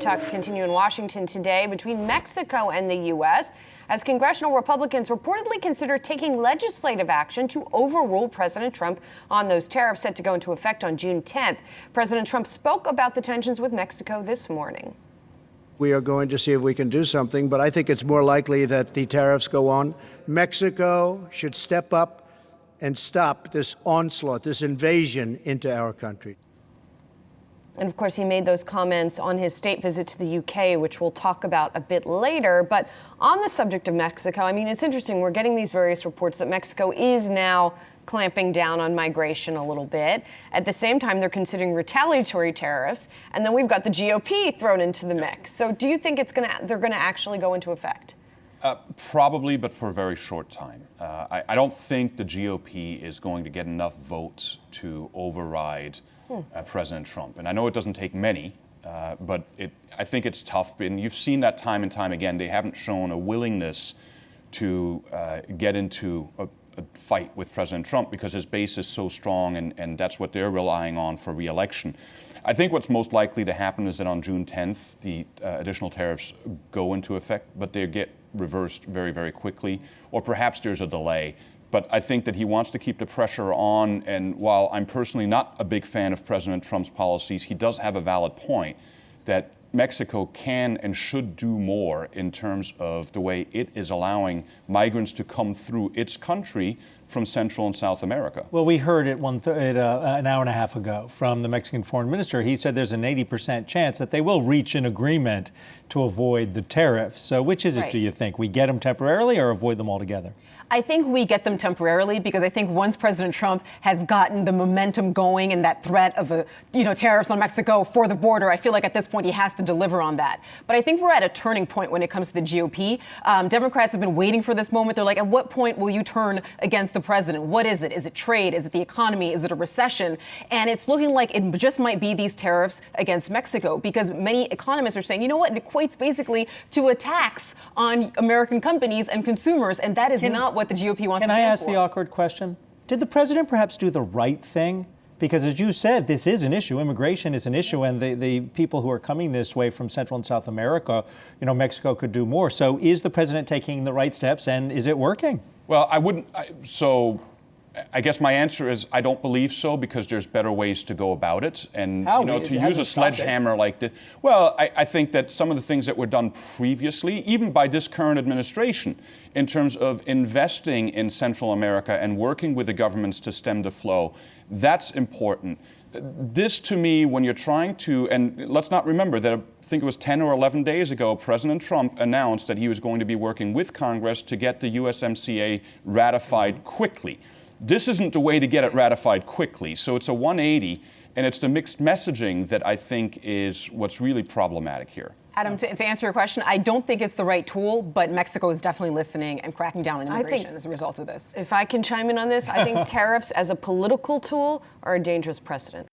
Talks continue in Washington today between Mexico and the U.S. as congressional Republicans reportedly consider taking legislative action to overrule President Trump on those tariffs set to go into effect on June 10th. President Trump spoke about the tensions with Mexico this morning. We are going to see if we can do something, but I think it's more likely that the tariffs go on. Mexico should step up and stop this onslaught, this invasion into our country. And of course, he made those comments on his state visit to the UK, which we'll talk about a bit later. But on the subject of Mexico, I mean, it's interesting. We're getting these various reports that Mexico is now clamping down on migration a little bit. At the same time, they're considering retaliatory tariffs. And then we've got the GOP thrown into the mix. So do you think they're going to actually go into effect? Probably, but for a very short time. I don't think the GOP is going to get enough votes to override President Trump. And I know it doesn't take many, but I think it's tough. And you've seen that time and time again. They haven't shown a willingness to get into a fight with President Trump because his base is so strong, and that's what they're relying on for re-election. I think what's most likely to happen is that on June 10th, the additional tariffs go into effect, but they get reversed very, very quickly, or perhaps there's a delay. But I think that he wants to keep the pressure on, and while I'm personally not a big fan of President Trump's policies, he does have a valid point that Mexico can and should do more in terms of the way it is allowing migrants to come through its country from Central and South America. Well, we heard it an hour and a half ago from the Mexican foreign minister. He said there's an 80% chance that they will reach an agreement to avoid the tariffs. So which is it, do you think? We get them temporarily or avoid them altogether? I think we get them temporarily because I think once President Trump has gotten the momentum going and that threat of tariffs on Mexico for the border, I feel like at this point he has to deliver on that. But I think we're at a turning point when it comes to the GOP. Democrats have been waiting for this moment. They're like, at what point will you turn against the president? What is it? Is it trade? Is it the economy? Is it a recession? And it's looking like it just might be these tariffs against Mexico because many economists are saying, you know what, it equates basically to a tax on American companies and consumers, and that is not what the GOP wants to stand for. Can I ask the awkward question? Did the president perhaps do the right thing? Because as you said, this is an issue. Immigration is an issue, and the people who are coming this way from Central and South America, Mexico could do more. So is the president taking the right steps, and is it working? Well, I guess my answer is I don't believe so because there's better ways to go about it. And to use a sledgehammer like this, well, I think that some of the things that were done previously, even by this current administration, in terms of investing in Central America and working with the governments to stem the flow, that's important. This, to me, when you're trying to, and let's not remember that I think it was 10 or 11 days ago, President Trump announced that he was going to be working with Congress to get the USMCA ratified quickly. This isn't the way to get it ratified quickly. So it's a 180, and it's the mixed messaging that I think is what's really problematic here. Adam, to answer your question, I don't think it's the right tool, but Mexico is definitely listening and cracking down on immigration as a result of this. If I can chime in on this, I think tariffs as a political tool are a dangerous precedent.